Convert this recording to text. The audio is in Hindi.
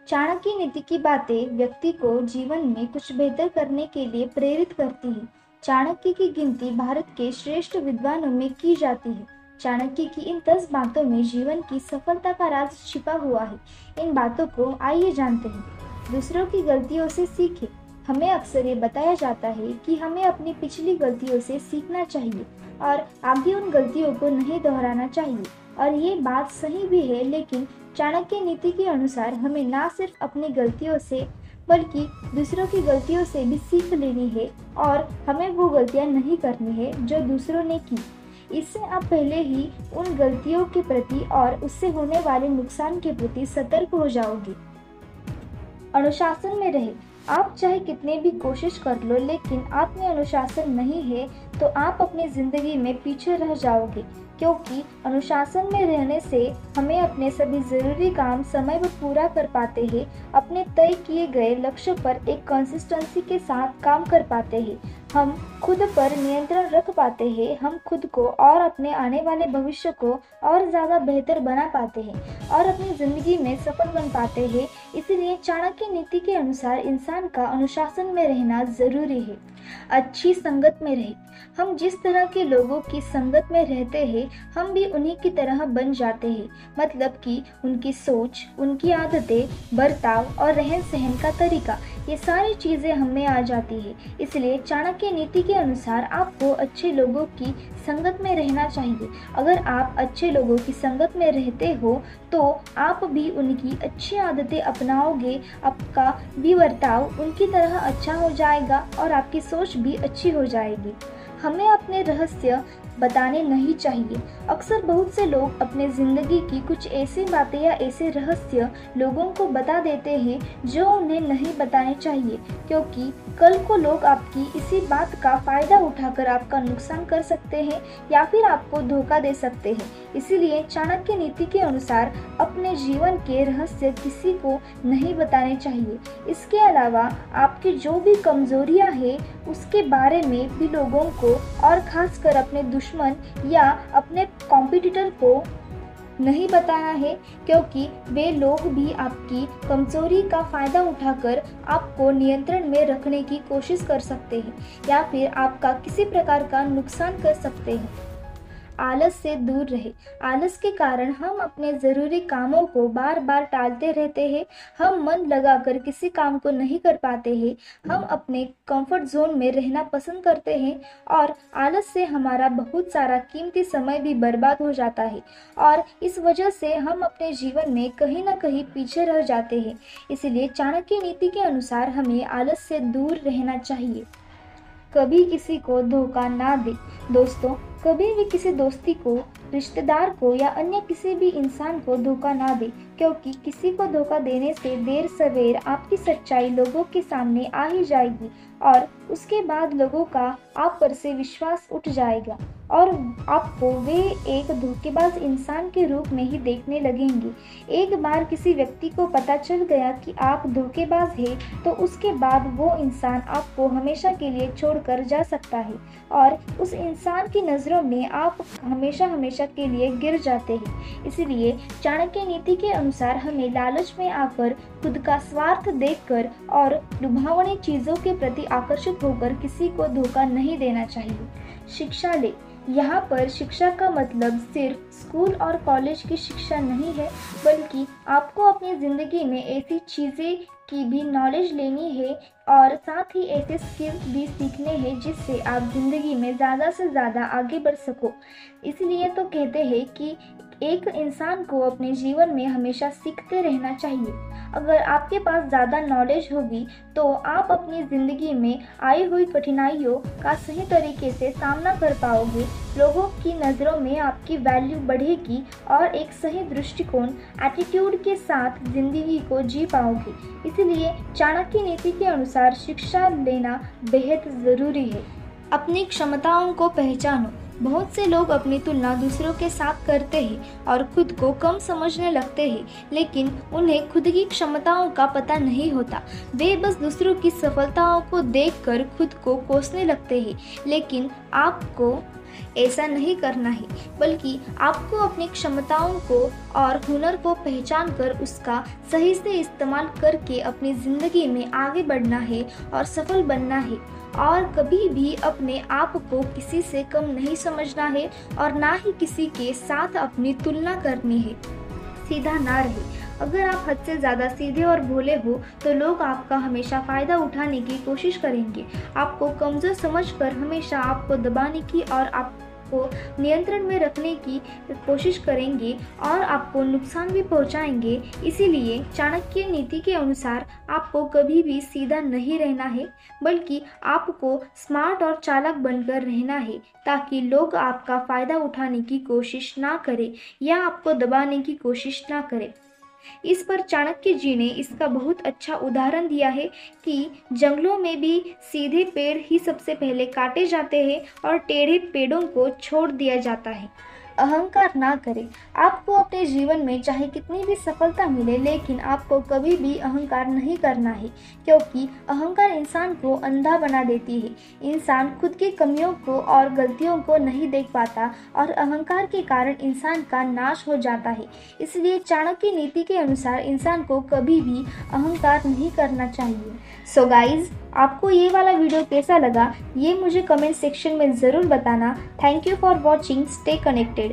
चाणक्य नीति की बातें व्यक्ति को जीवन में कुछ बेहतर करने के लिए प्रेरित करती है। चाणक्य की गिनती भारत के श्रेष्ठ विद्वानों में की जाती है। चाणक्य की इन 10 बातों में जीवन की सफलता का राज छिपा हुआ है। इन बातों को आइए जानते हैं। दूसरों की गलतियों से सीखें। हमें अक्सर ये बताया जाता है कि हमें अपनी पिछली गलतियों से सीखना चाहिए और आगे उन गलतियों को नहीं दोहराना चाहिए। और ये बात सही भी है, लेकिन चाणक्य नीति के अनुसार हमें ना सिर्फ अपनी गलतियों से बल्कि दूसरों की गलतियों से भी सीख लेनी है और हमें वो गलतियां नहीं करनी है जो दूसरों ने की। इससे आप पहले ही उन गलतियों के प्रति और उससे होने वाले नुकसान के प्रति सतर्क हो जाओगे। अनुशासन में रहे। आप चाहे कितने भी कोशिश कर लो, लेकिन आप में अनुशासन नहीं है तो आप अपनी जिंदगी में पीछे रह जाओगे, क्योंकि अनुशासन में रहने से हमें अपने सभी ज़रूरी काम समय पर पूरा कर पाते हैं, अपने तय किए गए लक्ष्य पर एक कंसिस्टेंसी के साथ काम कर पाते हैं, हम खुद पर नियंत्रण रख पाते हैं, हम खुद को और अपने आने वाले भविष्य को और ज़्यादा बेहतर बना पाते हैं और अपनी ज़िंदगी में सफल बन पाते हैं। इसलिए चाणक्य नीति के अनुसार इंसान का अनुशासन में रहना ज़रूरी है। अच्छी संगत में रहे। हम जिस तरह के लोगों की संगत में रहते हैं, हम भी उन्हीं की तरह बन जाते हैं। मतलब कि उनकी सोच, उनकी आदतें, बर्ताव और रहन सहन का तरीका, ये सारी चीज़ें हमें आ जाती है। इसलिए चाणक्य नीति के अनुसार आपको अच्छे लोगों की संगत में रहना चाहिए। अगर आप अच्छे लोगों की संगत में रहते हो तो आप भी उनकी अच्छी आदतें अपनाओगे, आपका भी बर्ताव उनकी तरह अच्छा हो जाएगा और आपकी सोच भी अच्छी हो जाएगी। हमें अपने रहस्य बताने नहीं चाहिए। अक्सर बहुत से लोग अपने ज़िंदगी की कुछ ऐसी बातें या ऐसे रहस्य लोगों को बता देते हैं जो उन्हें नहीं बताने चाहिए, क्योंकि कल को लोग आपकी इसी बात का फ़ायदा उठाकर आपका नुकसान कर सकते हैं या फिर आपको धोखा दे सकते हैं। इसीलिए चाणक्य नीति के अनुसार अपने जीवन के रहस्य किसी को नहीं बताने चाहिए। इसके अलावा आपकी जो भी कमजोरियां हैं उसके बारे में भी लोगों को और खासकर अपने दुश्मन या अपने कॉम्पिटिटर को नहीं बताना है, क्योंकि वे लोग भी आपकी कमजोरी का फ़ायदा उठाकर आपको नियंत्रण में रखने की कोशिश कर सकते हैं या फिर आपका किसी प्रकार का नुकसान कर सकते हैं। आलस से दूर रहे। आलस के कारण हम अपने ज़रूरी कामों को बार बार टालते रहते हैं, हम मन लगाकर किसी काम को नहीं कर पाते हैं, हम अपने कंफर्ट जोन में रहना पसंद करते हैं और आलस से हमारा बहुत सारा कीमती समय भी बर्बाद हो जाता है और इस वजह से हम अपने जीवन में कहीं ना कहीं पीछे रह जाते हैं। इसलिए चाणक्य नीति के अनुसार हमें आलस से दूर रहना चाहिए। कभी किसी को धोखा ना दे। दोस्तों, कभी भी किसी दोस्ती को, रिश्तेदार को या अन्य किसी भी इंसान को धोखा ना दे, क्योंकि किसी को धोखा देने से देर सवेर आपकी सच्चाई लोगों के सामने आ ही जाएगी और उसके बाद लोगों का आप पर से विश्वास उठ जाएगा और आपको वे एक धोखेबाज इंसान के रूप में ही देखने लगेंगे। एक बार किसी व्यक्ति को पता चल गया कि आप धोखेबाज हैं तो उसके बाद वो इंसान आपको हमेशा के लिए छोड़कर जा सकता है और उस इंसान की नज़रों में आप हमेशा हमेशा के लिए गिर जाते हैं। इसलिए चाणक्य नीति के अनुसार हमें लालच में आकर खुद का स्वार्थ देखकर और लुभावनी चीज़ों के प्रति आकर्षित होकर किसी को धोखा नहीं देना चाहिए। शिक्षा ले। यहाँ पर शिक्षा का मतलब सिर्फ स्कूल और कॉलेज की शिक्षा नहीं है, बल्कि आपको अपनी ज़िंदगी में ऐसी चीज़ें की भी नॉलेज लेनी है और साथ ही ऐसे स्किल्स भी सीखने हैं जिससे आप ज़िंदगी में ज़्यादा से ज़्यादा आगे बढ़ सको। इसलिए तो कहते हैं कि एक इंसान को अपने जीवन में हमेशा सीखते रहना चाहिए। अगर आपके पास ज़्यादा नॉलेज होगी तो आप अपनी ज़िंदगी में आई हुई कठिनाइयों का सही तरीके से सामना कर पाओगे, लोगों की नज़रों में आपकी वैल्यू बढ़ेगी और एक सही दृष्टिकोण, एटीट्यूड के साथ ज़िंदगी को जी पाओगे। इसलिए चाणक्य नीति के अनुसार शिक्षा लेना बेहद ज़रूरी है। अपनी क्षमताओं को पहचानो। बहुत से लोग अपनी तुलना दूसरों के साथ करते हैं और खुद को कम समझने लगते हैं, लेकिन उन्हें खुद की क्षमताओं का पता नहीं होता। वे बस दूसरों की सफलताओं को देखकर खुद को कोसने लगते हैं, लेकिन आपको ऐसा नहीं करना है, बल्कि आपको अपनी क्षमताओं को और हुनर को पहचान कर उसका सही से इस्तेमाल करके अपनी ज़िंदगी में आगे बढ़ना है और सफल बनना है। और कभी भी अपने आप को किसी से कम नहीं समझना है और ना ही किसी के साथ अपनी तुलना करनी है। सीधा ना रहे। अगर आप हद से ज़्यादा सीधे और भोले हो तो लोग आपका हमेशा फ़ायदा उठाने की कोशिश करेंगे, आपको कमज़ोर समझकर हमेशा आपको दबाने की और आपको नियंत्रण में रखने की कोशिश करेंगे और आपको नुकसान भी पहुंचाएंगे। इसीलिए चाणक्य नीति के अनुसार आपको कभी भी सीधा नहीं रहना है, बल्कि आपको स्मार्ट और चालाक बनकर रहना है, ताकि लोग आपका फ़ायदा उठाने की कोशिश ना करें या आपको दबाने की कोशिश ना करें। इस पर चाणक्य जी ने इसका बहुत अच्छा उदाहरण दिया है कि जंगलों में भी सीधे पेड़ ही सबसे पहले काटे जाते हैं और टेढ़े पेड़ों को छोड़ दिया जाता है। अहंकार ना करें। आपको अपने जीवन में चाहे कितनी भी सफलता मिले, लेकिन आपको कभी भी अहंकार नहीं करना है, क्योंकि अहंकार इंसान को अंधा बना देती है। इंसान खुद की कमियों को और गलतियों को नहीं देख पाता और अहंकार के कारण इंसान का नाश हो जाता है। इसलिए चाणक्य नीति के अनुसार इंसान को कभी भी अहंकार नहीं करना चाहिए। सो गाइज, आपको ये वाला वीडियो कैसा लगा ये मुझे कमेंट सेक्शन में ज़रूर बताना। Thank you for watching. Stay connected.